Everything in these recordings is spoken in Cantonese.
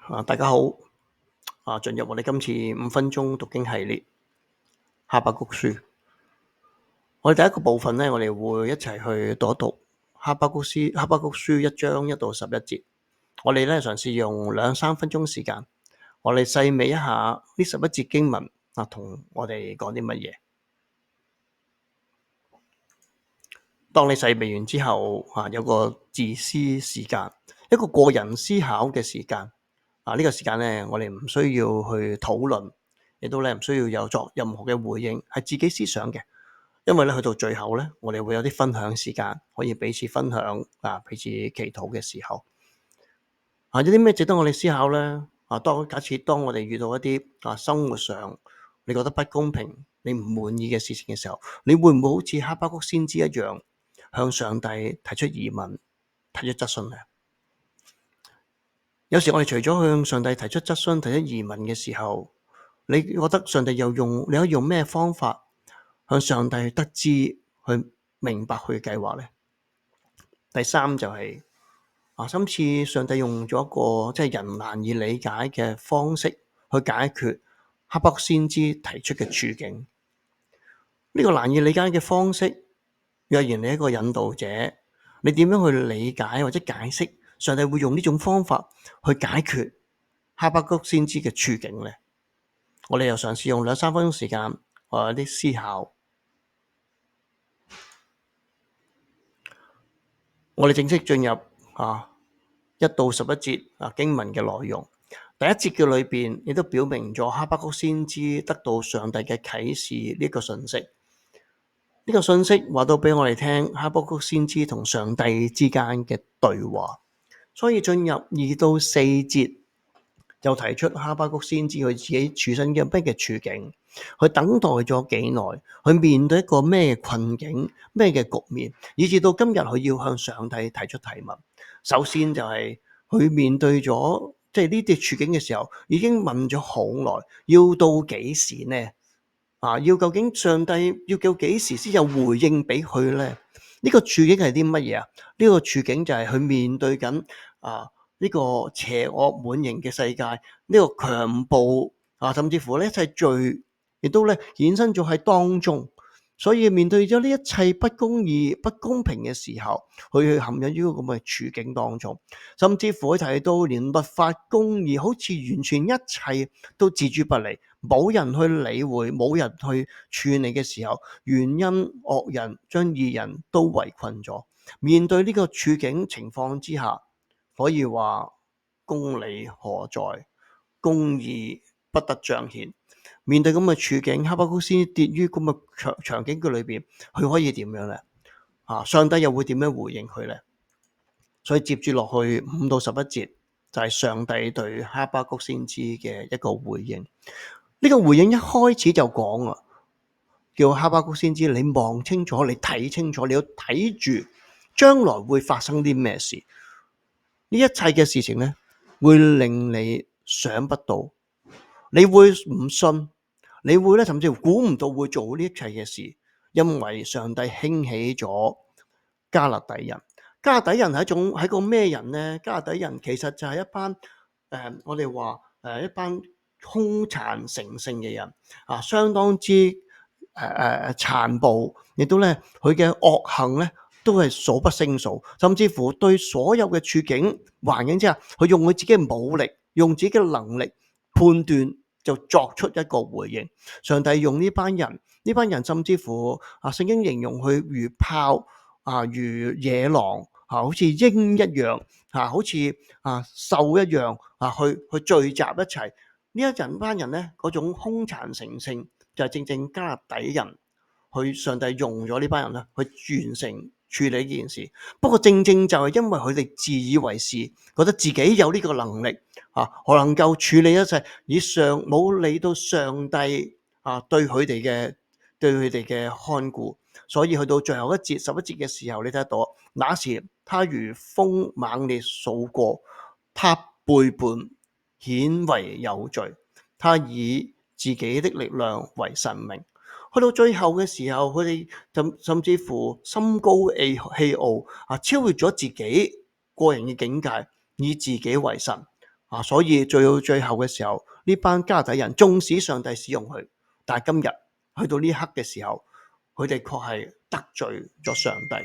大家好。進入我哋今次5分鐘讀經系列哈巴谷書。我哋第一個部分呢，我哋會一齊去讀一讀哈巴谷書1章1到11節。我哋呢嘗試用2-3分鐘時間，我哋細味一下呢11節經文同我哋講啲乜嘢。當你細味完之後，有個自思時間，一個個人思考嘅時間。呢個時間呢，我哋唔需要去討論，亦都唔需要有作任何嘅回應，係自己思想嘅。因為去到最後呢，我哋會有啲分享時間，可以彼此分享，彼此祈禱嘅時候。有啲咩值得我哋思考呢？假設當我哋遇到一啲生活上你覺得不公平、你唔滿意嘅事情嘅時候，你會唔會好似哈巴谷先知一樣，向上帝提出疑問、提出質詢呢？有時我哋除咗向上帝提出質詢、提出疑問嘅時候，你覺得上帝你可以用咩方法向上帝去得知、去明白佢嘅計劃呢？第三就係今次上帝用咗一個即係人難以理解嘅方式去解決哈巴谷先知提出嘅處境。呢個難以理解嘅方式，若然你係一個引導者，你點樣去理解或者解釋上帝會用呢種方法去解決哈巴谷先知嘅處境呢？我哋又嘗試用2-3分鐘時間，我有啲思考。我哋正式進入1到11節經文嘅內容。第一節嘅裏邊亦都表明咗哈巴谷先知得到上帝嘅啟示呢個信息。呢個信息話到俾我哋聽，哈巴谷先知同上帝之間嘅對話。所以進入2到4節就提出哈巴谷先知佢自己處身嘅咩嘅處境，佢等待咗幾耐，佢面對一個咩困境、咩嘅局面，以至到今日佢要向上帝提出提問。首先就係佢面對咗即係呢啲處境嘅時候，已經問咗好耐，要到幾時呢？究竟上帝要到幾時先有回應俾佢呢？呢個處境係啲乜嘢啊？呢個處境就係佢面對緊呢個邪惡滿盈嘅世界，呢個強暴甚至乎呢一切罪，亦都衍生咗喺當中。所以面對咗呢一切不公義、不公平嘅時候，佢陷入於咁嘅處境當中。甚至乎佢提到連律法公義好似完全一切都置諸不理，冇人去理會，冇人去處理嘅時候，原因惡人將義人都圍困咗。面對呢個處境情況之下，可以話公理何在？公義不得彰顯。面對咁嘅處境，哈巴谷先跌於咁嘅場景嘅裏邊，佢可以點樣呢？上帝又會點樣回應佢呢？所以接住落去5到11節就係上帝對哈巴谷先知嘅一個回應。呢個回應一開始就講叫哈巴谷先知你望清楚，你睇清楚，你要睇住將來會發生啲咩事。呢一切嘅事情呢，會令你想不到，你會唔信，你會甚至乎估唔到會做呢一切嘅事，因為上帝興起咗迦勒底人。迦勒底人係一個咩人呢？迦勒底人其實就係一班我哋話一班兇殘成性嘅人相當之殘暴，亦都佢嘅惡行都係數不勝數，甚至乎對所有嘅處境環境之下，佢用佢自己嘅武力，用自己嘅能力判斷，就作出一個回應。上帝用呢班人甚至乎聖經形容佢如豹如野狼好似鷹一樣好似獸一樣去聚集一齊。呢班人嗰種兇殘成性，就係正正迦勒底人，去上帝用咗呢班人去完成處理呢件事。不過正正就係因為佢哋自以為是，覺得自己有呢個能力我能夠處理一切，冇理到上帝對佢哋嘅看顧。所以去到最後11節嘅時候，你睇得到，那時他如風猛烈掃過，他背叛顯為有罪，他以自己的力量為神明。去到最後嘅時候，佢哋甚至乎心高氣傲超越咗自己個人嘅境界，以自己為神。所以最後嘅時候，呢班加勒底人縱使上帝使用佢，但係今日去到呢刻嘅時候，佢哋確係得罪咗上帝。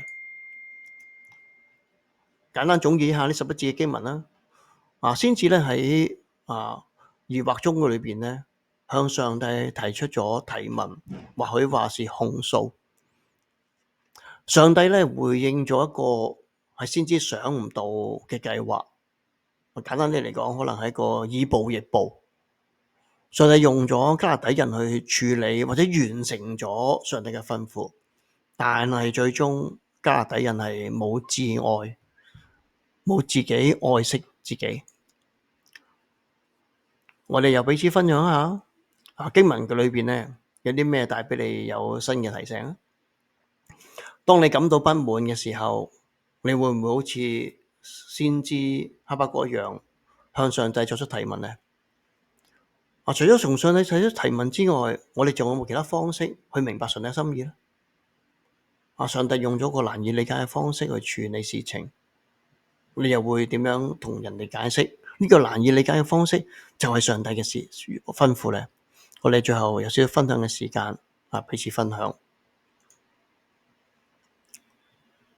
簡單總結一下呢11節嘅經文啦。先知咧喺疑惑中嘅裏邊咧，向上帝提出咗提問，或許話是控訴。上帝咧回應咗一個係先知想唔到嘅計劃。簡單啲嚟講，可能係一個以暴易暴。上帝用咗加勒底人去處理或者完成咗上帝嘅吩咐，但係最終加勒底人係冇自愛，冇自己愛惜自己。我哋又彼此分享一下經文嘅裏邊咧，有啲咩帶俾你有新嘅提醒啊？當你感到不滿嘅時候，你會唔會好似先知哈巴谷一樣向上帝作出提問呢？除咗從上帝提出提問之外，我哋仲有冇其他方式去明白上帝嘅心意呢？上帝用咗個難以理解嘅方式去處理事情，你又會點樣同人哋解釋呢個難以理解嘅方式就係上帝嘅吩咐呢？我哋最後有少少分享嘅時間，彼此分享。